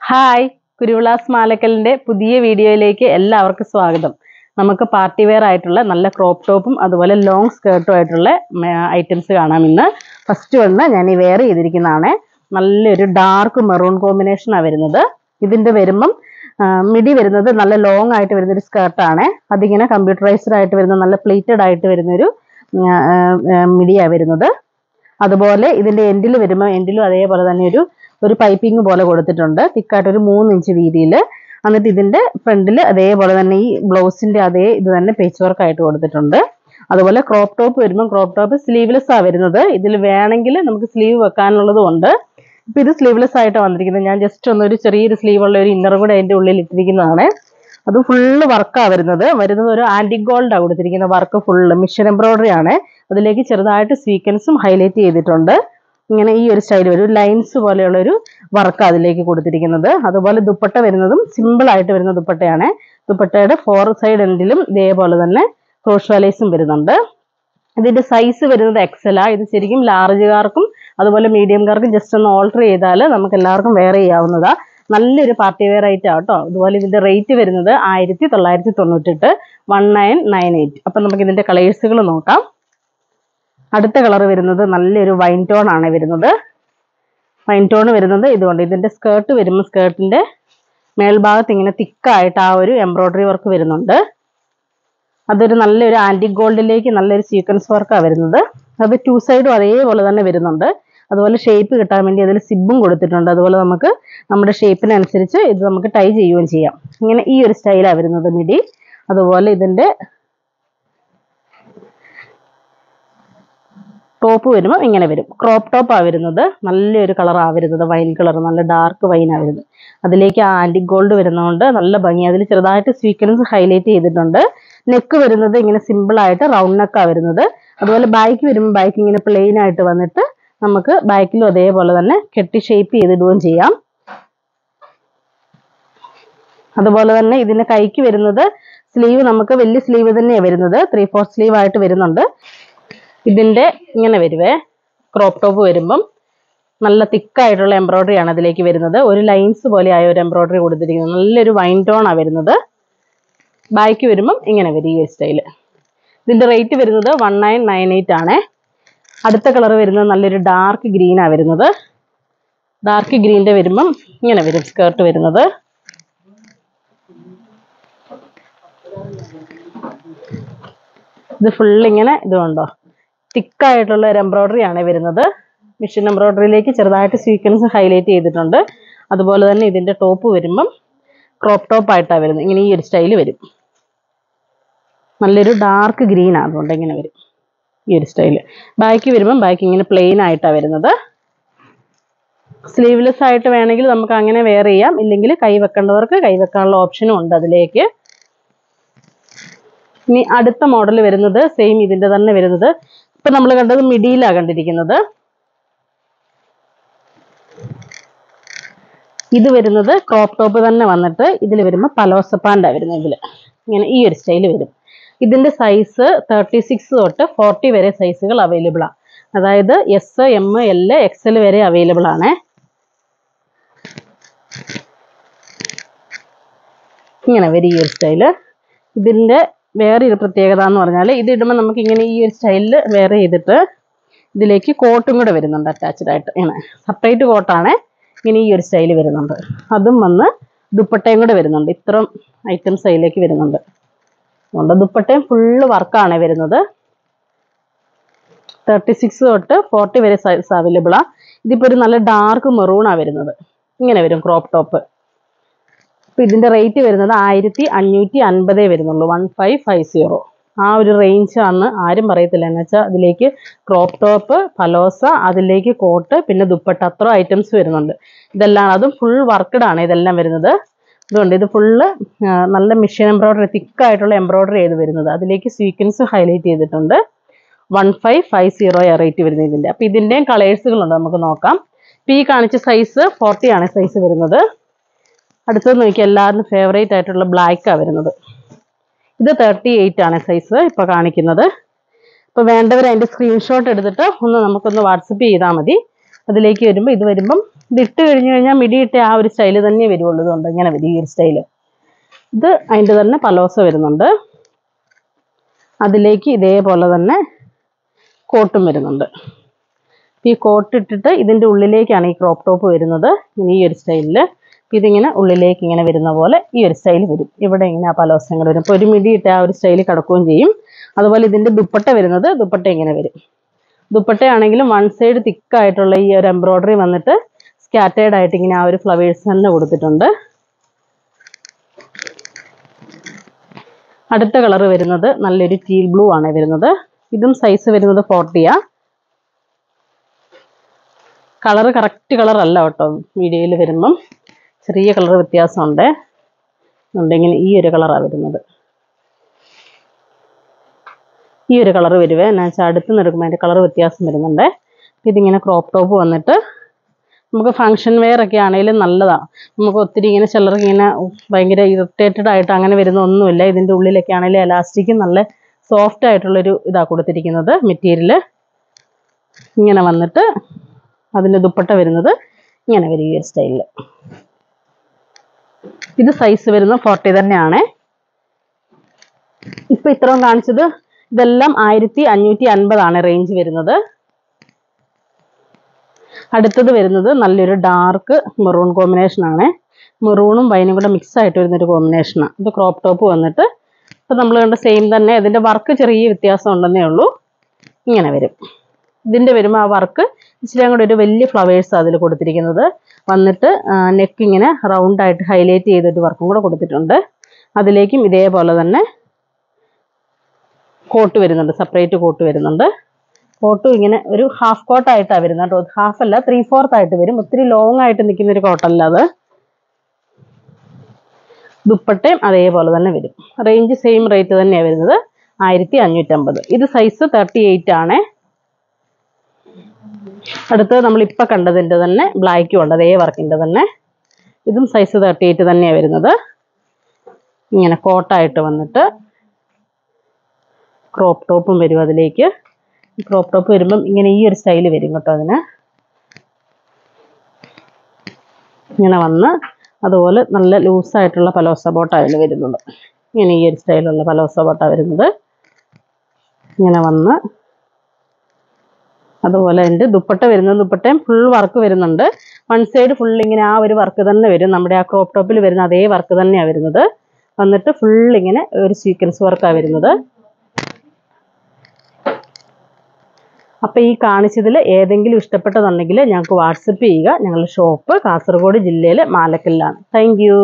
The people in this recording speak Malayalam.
ഹായ് കുരുവിളാസ് മാലക്കലിന്റെ പുതിയ വീഡിയോയിലേക്ക് എല്ലാവർക്കും സ്വാഗതം. നമുക്ക് പാർട്ടി വെയർ ആയിട്ടുള്ള നല്ല ക്രോപ്പ് ടോപ്പും അതുപോലെ ലോങ് സ്കേർട്ടും ആയിട്ടുള്ള ഐറ്റംസ് കാണാം. ഇന്ന് ഫസ്റ്റ് വന്ന് ഞാൻ ഈ വെയർ ചെയ്തിരിക്കുന്നതാണ്. നല്ലൊരു ഡാർക്ക് മെറൂൺ കോമ്പിനേഷനാണ് വരുന്നത്. ഇതിന്റെ വരുമ്പം മിഡി വരുന്നത് നല്ല ലോങ് ആയിട്ട് വരുന്നൊരു സ്കേർട്ടാണ്. അതിങ്ങനെ കമ്പ്യൂട്ടറൈസ്ഡ് ആയിട്ട് വരുന്ന നല്ല പ്ലേറ്റഡ് ആയിട്ട് വരുന്നൊരു മിഡിയാണ് വരുന്നത്. അതുപോലെ ഇതിന്റെ എൻഡിൽ വരുമ്പോൾ എൻഡിലും അതേപോലെ തന്നെ ഒരു പൈപ്പിംഗ് പോലെ കൊടുത്തിട്ടുണ്ട്, തിക്കായിട്ട് ഒരു 3 ഇഞ്ച് വീതിയിൽ. എന്നിട്ട് ഇതിന്റെ ഫ്രണ്ടിൽ അതേപോലെ തന്നെ ഈ ബ്ലൗസിന്റെ അതേ ഇത് തന്നെ പേച്ച് വർക്ക് ആയിട്ട് കൊടുത്തിട്ടുണ്ട്. അതുപോലെ ക്രോപ്പ് ടോപ്പ് വരുമ്പോൾ ക്രോപ്പ് ടോപ്പ് സ്ലീവ്ലെസ് ആണ് വരുന്നത്. ഇതിൽ വേണമെങ്കിൽ നമുക്ക് സ്ലീവ് വെക്കാനുള്ളതും ഉണ്ട്. ഇപ്പൊ ഇത് സ്ലീവ്ലെസ് ആയിട്ടാണ് വന്നിരിക്കുന്നത്. ഞാൻ ജസ്റ്റ് ഒരു ചെറിയൊരു സ്ലീവ് ഉള്ള ഒരു ഇന്നർ കൂടെ അതിന്റെ ഉള്ളിൽ ഇട്ടിരിക്കുന്നതാണ്. അത് ഫുള്ള് വർക്കാണ് വരുന്നത് ഒരു ആന്റിക് ഗോൾഡാണ് കൊടുത്തിരിക്കുന്ന വർക്ക്. ഫുള്ള് മിഷൻ എംബ്രോയിഡറി ആണ്. അതിലേക്ക് ചെറുതായിട്ട് സ്വീക്വൻസും ഹൈലൈറ്റ് ചെയ്തിട്ടുണ്ട്. ഇങ്ങനെ ഈ ഒരു സ്റ്റൈൽ വരും, ലൈൻസ് പോലെയുള്ള ഒരു വർക്ക് അതിലേക്ക് കൊടുത്തിരിക്കുന്നത്. അതുപോലെ ദുപ്പട്ട വരുന്നതും സിമ്പിൾ ആയിട്ട് വരുന്ന ദുപ്പട്ടയാണ്. ദുപ്പട്ടയുടെ 4 സൈഡ് എൻഡിലും ഇതേപോലെ തന്നെ ക്രോഷ് വാലേസും വരുന്നുണ്ട്. ഇതിന്റെ സൈസ് വരുന്നത് XL ആ. ഇത് ശരിക്കും ലാർജുകാർക്കും അതുപോലെ മീഡിയംകാർക്കും ജസ്റ്റ് ഒന്ന് ഓൾട്ടർ ചെയ്താൽ നമുക്ക് എല്ലാവർക്കും വെയർ ചെയ്യാവുന്നതാ. നല്ലൊരു പാർട്ടി വെയർ ആയിട്ടാണ് കേട്ടോ. അതുപോലെ ഇതിന്റെ റേറ്റ് വരുന്നത് 1998, 1998. അപ്പൊ നമുക്ക് ഇതിന്റെ കളേഴ്സുകൾ നോക്കാം. അടുത്ത കളർ വരുന്നത് നല്ലൊരു വൈൻ ടോൺ ആണ് വരുന്നത്. വൈൻ ടോൺ വരുന്നത് ഇതുകൊണ്ട്. ഇതിന്റെ സ്കേർട്ട് വരുമ്പോൾ സ്കേർട്ടിന്റെ മേൽഭാഗത്ത് ഇങ്ങനെ തിക്കായിട്ട് ആ ഒരു എംബ്രോയിഡറി വർക്ക് വരുന്നുണ്ട്. അതൊരു നല്ലൊരു ആന്റിക് ഗോൾഡിലേക്ക് നല്ലൊരു സീക്വൻസ് വർക്കാണ് വരുന്നത്. അത് 2 സൈഡും അതേപോലെ തന്നെ വരുന്നുണ്ട്. അതുപോലെ ഷേപ്പ് കിട്ടാൻ വേണ്ടി അതിൽ സിബും കൊടുത്തിട്ടുണ്ട്. അതുപോലെ നമുക്ക് നമ്മുടെ ഷേപ്പിനനുസരിച്ച് ഇത് നമുക്ക് ടൈ ചെയ്യുകയും ചെയ്യാം. ഇങ്ങനെ ഈ ഒരു സ്റ്റൈലാണ് വരുന്നത് മിഡി. അതുപോലെ ഇതിന്റെ ടോപ്പ് വരുമ്പോൾ ഇങ്ങനെ വരും. ക്രോപ്പ് ടോപ്പാണ് വരുന്നത്. നല്ലൊരു കളറാണ് വരുന്നത്, വൈൻ കളർ, നല്ല ഡാർക്ക് വൈനാണ് വരുന്നത്. അതിലേക്ക് ആന്റിക് ഗോൾഡ് വരുന്നതുകൊണ്ട് നല്ല ഭംഗി. അതിൽ ചെറുതായിട്ട് സ്വീക്വൻസ് ഹൈലൈറ്റ് ചെയ്തിട്ടുണ്ട്. നെക്ക് വരുന്നത് ഇങ്ങനെ സിമ്പിൾ ആയിട്ട് റൗണ്ട് നെക്കാണ് വരുന്നത്. അതുപോലെ ബാക്ക് വരുമ്പോൾ ബാക്ക് ഇങ്ങനെ പ്ലെയിൻ ആയിട്ട് വന്നിട്ട് നമുക്ക് ബാക്കിലും അതേപോലെ തന്നെ കെട്ടി ഷേപ്പ് ചെയ്തിടുകയും ചെയ്യാം. അതുപോലെ തന്നെ ഇതിന്റെ കൈക്ക് വരുന്നത് സ്ലീവ് നമുക്ക് വലിയ സ്ലീവ് തന്നെയാണ് വരുന്നത്. 3/4 സ്ലീവ് ആയിട്ട് വരുന്നുണ്ട്. ഇതിന്റെ ഇങ്ങനെ വരുവേ. ക്രോപ്പ് ടോപ്പ് വരുമ്പം നല്ല തിക്കായിട്ടുള്ള എംബ്രോയിഡറി ആണ് അതിലേക്ക് വരുന്നത്. ഒരു ലൈൻസ് പോലെ ആയ ഒരു എംബ്രോയിഡറി കൊടുത്തിരിക്കുന്നത്. നല്ലൊരു വൈൻ ടോൺ ആണ് വരുന്നത്. ബാക്ക് വരുമ്പം ഇങ്ങനെ വരും ഈ സ്റ്റൈല്. ഇതിന്റെ റേറ്റ് വരുന്നത് 1998 ആണ്. അടുത്ത കളർ വരുന്നത് നല്ലൊരു ഡാർക്ക് ഗ്രീൻ ആണ് വരുന്നത്. ഡാർക്ക് ഗ്രീനിന്റെ വരുമ്പം ഇങ്ങനെ വരും സ്കേർട്ട് വരുന്നത്. ഇത് ഫുൾ ഇങ്ങനെ ഇതുകൊണ്ടോ തിക്കായിട്ടുള്ള ഒരു എംബ്രോയിഡറി ആണ് വരുന്നത്. മിഷൻ എംബ്രോയിഡറിയിലേക്ക് ചെറുതായിട്ട് സ്വീക്വൻസ് ഹൈലൈറ്റ് ചെയ്തിട്ടുണ്ട്. അതുപോലെ തന്നെ ഇതിന്റെ ടോപ്പ് വരുമ്പം ക്രോപ്പ് ടോപ്പ് ആയിട്ടാണ് വരുന്നത്. ഇങ്ങനെ ഈ ഒരു സ്റ്റൈല് വരും. നല്ലൊരു ഡാർക്ക് ഗ്രീൻ ആണ്, അതുകൊണ്ട് ഇങ്ങനെ വരും ഈ ഒരു സ്റ്റൈല്. ബാക്ക് വരുമ്പം ബാക്ക് ഇങ്ങനെ പ്ലെയിൻ ആയിട്ടാണ് വരുന്നത്. സ്ലീവ്ലെസ് ആയിട്ട് വേണമെങ്കിൽ നമുക്ക് അങ്ങനെ വെയർ ചെയ്യാം. ഇല്ലെങ്കിൽ കൈ വെക്കേണ്ടവർക്ക് കൈ വെക്കാനുള്ള ഓപ്ഷനും ഉണ്ട് അതിലേക്ക്. ഇനി അടുത്ത മോഡൽ വരുന്നത് സെയിം ഇതിന്റെ തന്നെ വരുന്നത്. ഇപ്പൊ നമ്മൾ കണ്ടത് മിഡിയിലാണ് കണ്ടിരിക്കുന്നത്. ഇത് വരുന്നത് ക്രോപ്പ് ടോപ്പ് തന്നെ വന്നിട്ട് ഇതിൽ വരുമ്പോൾ പലോസ പാൻഡാണ് വരുന്നത്. ഇതിൽ ഇങ്ങനെ ഈ ഒരു സ്റ്റൈല് വരും. ഇതിന്റെ സൈസ് 36 തൊട്ട് 40 വരെ സൈസുകൾ അവൈലബിൾ ആണ്. അതായത് S, M, L, XL വരെ അവൈലബിൾ ആണ്. ഇങ്ങനെ വരും ഈ ഒരു സ്റ്റൈല്. ഇതിന്റെ വേറൊരു പ്രത്യേകത എന്ന് പറഞ്ഞാൽ ഇത് ഇടുമ്പോൾ നമുക്ക് ഇങ്ങനെ ഈ ഒരു സ്റ്റൈലിൽ വെയർ ചെയ്തിട്ട് ഇതിലേക്ക് കോട്ടും കൂടെ വരുന്നുണ്ട് അറ്റാച്ച്ഡ് ആയിട്ട്. ഇങ്ങനെ സെപ്പറേറ്റ് കോട്ടാണ്. ഇങ്ങനെ ഈ ഒരു സ്റ്റൈല് വരുന്നുണ്ട്. അതും വന്ന് ദുപ്പട്ടയും കൂടെ വരുന്നുണ്ട്. ഇത്രയും ഐറ്റംസ് അതിലേക്ക് വരുന്നുണ്ട്. അതുകൊണ്ട് ദുപ്പട്ടയും ഫുള്ള് വർക്കാണ് വരുന്നത്. 36 തൊട്ട് 40 വരെ സൈസ് അവൈലബിൾ ആണ്. ഇതിപ്പോൾ ഒരു നല്ല ഡാർക്ക് മെറൂണാണ് വരുന്നത്. ഇങ്ങനെ വരും ക്രോപ്പ് ടോപ്പ്. അപ്പൊ ഇതിന്റെ റേറ്റ് വരുന്നത് 1550 വരുന്നുള്ളൂ. 1550. ആ ഒരു റേഞ്ച് ആണ്. ആരും പറയത്തില്ല. എന്ന് വെച്ചാൽ അതിലേക്ക് ക്രോപ്പ് ടോപ്പ്, പലോസ, അതിലേക്ക് കോട്ട്, പിന്നെ ദുപ്പട്ട, അത്ര ഐറ്റംസ് വരുന്നുണ്ട്. ഇതെല്ലാം അതും ഫുൾ വർക്കഡ് ആണ് ഇതെല്ലാം വരുന്നത്. അതുകൊണ്ട് ഇത് ഫുള്ള് നല്ല മിഷൻ എംബ്രോയിഡറി, തിക്കായിട്ടുള്ള എംബ്രോയിഡറി ചെയ്ത് വരുന്നത്. അതിലേക്ക് സ്വീക്വൻസ് ഹൈലൈറ്റ് ചെയ്തിട്ടുണ്ട്. 1550 റേറ്റ് വരുന്നത് ഇതിന്റെ. അപ്പൊ ഇതിന്റെയും കളേഴ്സുകളുണ്ട്, നമുക്ക് നോക്കാം. ഇപ്പൊ ഈ കാണിച്ച സൈസ് 40 ആണ് സൈസ് വരുന്നത്. അടുത്തത് നോക്കിയാൽ എല്ലാവരും ഫേവറേറ്റ് ആയിട്ടുള്ള ബ്ലാക്കാണ് വരുന്നത്. ഇത് 38 ആണ് സൈസ് ഇപ്പൊ കാണിക്കുന്നത്. ഇപ്പൊ വേണ്ടവർ അതിന്റെ സ്ക്രീൻഷോട്ട് എടുത്തിട്ട് നമുക്കൊന്ന് വാട്സപ്പ് ചെയ്താൽ മതി. അതിലേക്ക് വരുമ്പോൾ ഇത് ഇട്ട് കഴിഞ്ഞ് കഴിഞ്ഞാൽ മിഡി ഇട്ട ആ ഒരു സ്റ്റൈല് തന്നെ വരുള്ളൂ. ഇതുകൊണ്ട് ഇങ്ങനെ വരും ഈ ഒരു സ്റ്റൈല്. ഇത് അതിൻ്റെ തന്നെ പലോസ വരുന്നുണ്ട്. അതിലേക്ക് ഇതേപോലെ തന്നെ കോട്ടും വരുന്നുണ്ട്. ഈ കോട്ട് ഇട്ടിട്ട് ഇതിൻ്റെ ഉള്ളിലേക്കാണ് ഈ ക്രോപ്പ് ടോപ്പ് വരുന്നത് ഈ ഒരു സ്റ്റൈലിൽ. ഇതിങ്ങനെ ഉള്ളിലേക്ക് ഇങ്ങനെ വരുന്ന പോലെ ഈ ഒരു സ്റ്റൈൽ വരും. ഇവിടെ ഇങ്ങനെ ആ പലോസ ഇങ്ങനെ വരും. അപ്പോൾ ഒരു മിഡി ഇട്ട് ആ ഒരു സ്റ്റൈൽ കിടക്കുകയും ചെയ്യും. അതുപോലെ ഇതിൻ്റെ ദുപ്പട്ട വരുന്നത് ദുപ്പട്ട ഇങ്ങനെ വരും. ദുപ്പട്ടയാണെങ്കിലും വൺ സൈഡ് തിക്കായിട്ടുള്ള ഈ ഒരു എംബ്രോയ്ഡറി വന്നിട്ട് സ്കാറ്റേർഡ് ആയിട്ട് ഇങ്ങനെ ആ ഒരു ഫ്ലവേഴ്സ് തന്നെ കൊടുത്തിട്ടുണ്ട്. അടുത്ത കളർ വരുന്നത് നല്ലൊരു ടീൽ ബ്ലൂ ആണ് വരുന്നത്. ഇതും സൈസ് വരുന്നത് 40. കളർ കറക്റ്റ് കളർ അല്ല കേട്ടോ, വീഡിയോയിൽ വരുമ്പം ചെറിയ കളർ വ്യത്യാസമുണ്ട്. ഉണ്ടെങ്കിൽ ഈ ഒരു കളറാണ് വരുന്നത്. ഈ ഒരു കളർ വരുവേ എന്നാ വെച്ചാൽ അടുത്ത് നിൽക്കുമ്പോൾ അതിൻ്റെ കളർ വ്യത്യാസം വരുന്നുണ്ട്. ഇതിങ്ങനെ ക്രോപ്പ് ടോപ്പ് വന്നിട്ട് നമുക്ക് ഫങ്ഷൻ വെയർ ഒക്കെ ആണെങ്കിലും നല്ലതാണ്. നമുക്ക് ഒത്തിരി ഇങ്ങനെ ചിലർക്ക് ഇങ്ങനെ ഭയങ്കര ഇറിറ്റേറ്റഡ് ആയിട്ട് അങ്ങനെ വരുന്ന ഒന്നുമില്ല. ഇതിൻ്റെ ഉള്ളിലൊക്കെ ആണെങ്കിലും എലാസ്റ്റിക്കും നല്ല സോഫ്റ്റ് ആയിട്ടുള്ളൊരു ഇതാണ് കൊടുത്തിരിക്കുന്നത് മെറ്റീരിയൽ. ഇങ്ങനെ വന്നിട്ട് അതിൻ്റെ ദുപ്പട്ട വരുന്നത് ഇങ്ങനെ വരും ഈ സ്റ്റൈലിൽ. ഇത് സൈസ് വരുന്നത് 40 തന്നെയാണ്. ഇപ്പം ഇത്രയും കാണിച്ചത് ഇതെല്ലാം 1550 റേഞ്ച് വരുന്നത്. അടുത്തത് വരുന്നത് നല്ലൊരു ഡാർക്ക് മെറൂൺ കോമ്പിനേഷൻ ആണ്. മെറൂണും വൈനും കൂടെ മിക്സ് ആയിട്ട് വരുന്നൊരു കോമ്പിനേഷനാണ്. ഇത് ക്രോപ്പ് ടോപ്പ് വന്നിട്ട് ഇപ്പം നമ്മൾ കണ്ട സെയിം തന്നെ. ഇതിൻ്റെ വർക്ക് ചെറിയ വ്യത്യാസം ഉണ്ടെന്നേ ഉള്ളൂ. ഇങ്ങനെ വരും. ഇതിൻ്റെ വരുമ്പോൾ ആ വർക്ക് ഇച്ചിരി കൂടെ ഒരു വലിയ ഫ്ലവേഴ്സ് അതിൽ കൊടുത്തിരിക്കുന്നത് വന്നിട്ട് നെക്ക് ഇങ്ങനെ റൗണ്ടായിട്ട് ഹൈലൈറ്റ് ചെയ്തിട്ട് വർക്കും കൂടെ കൊടുത്തിട്ടുണ്ട്. അതിലേക്കും ഇതേപോലെ തന്നെ കോട്ട് വരുന്നുണ്ട്, സെപ്പറേറ്റ് കോട്ട് വരുന്നുണ്ട്. കോട്ടും ഇങ്ങനെ ഒരു ഹാഫ് കോട്ടായിട്ടാണ് വരുന്നത് കേട്ടോ. ഹാഫ് അല്ല 3/4 ആയിട്ട് വരും. ഒത്തിരി ലോങ് ആയിട്ട് നിൽക്കുന്നൊരു കോട്ടല്ല അത്. ദുപ്പട്ടയും അതേപോലെ തന്നെ വരും. റേഞ്ച് സെയിം റേറ്റ് തന്നെയാണ് വരുന്നത് 1550. ഇത് സൈസ് 38 ആണ്. അടുത്തത് നമ്മളിപ്പോൾ കണ്ടതിൻ്റെ തന്നെ ബ്ലാക്കും ഉണ്ട്, അതേ വർക്കിൻ്റെ തന്നെ. ഇതും സൈസ് 38 തന്നെയാണ് വരുന്നത്. ഇങ്ങനെ കോട്ടായിട്ട് വന്നിട്ട് ക്രോപ്പ് ടോപ്പും വരും അതിലേക്ക്. ക്രോപ്പ് ടോപ്പ് വരുമ്പം ഇങ്ങനെ ഈ ഒരു സ്റ്റൈല് വരും കേട്ടോ. അതിന് ഇങ്ങനെ വന്ന് അതുപോലെ നല്ല ലൂസായിട്ടുള്ള പലോസ ബോട്ട അതിൽ വരുന്നത്. ഇങ്ങനെ ഈ ഒരു സ്റ്റൈലുള്ള പലോസ ബോട്ട വരുന്നത്. ഇങ്ങനെ വന്ന് അതുപോലെ എൻ്റെ ദുപ്പട്ട വരുന്നത് ദുപ്പട്ടയും ഫുൾ വർക്ക് വരുന്നുണ്ട്. വൺ സൈഡ് ഫുൾ ഇങ്ങനെ ആ ഒരു വർക്ക് തന്നെ വരും. നമ്മുടെ ആ ക്രോപ്പ് ടോപ്പിൽ വരുന്ന അതേ വർക്ക് തന്നെയാണ് വരുന്നത്. വന്നിട്ട് ഫുൾ ഇങ്ങനെ ഒരു സീക്വൻസ് വർക്കാണ് വരുന്നത്. അപ്പോൾ ഈ കാണിച്ചതിൽ ഏതെങ്കിലും ഇഷ്ടപ്പെട്ടതുണ്ടെങ്കിൽ ഞങ്ങൾക്ക് വാട്സപ്പ് ചെയ്യുക. ഞങ്ങളുടെ ഷോപ്പ് കാസർഗോഡ് ജില്ലയിലെ മാലക്കല്ലിലാണ്. Thank you.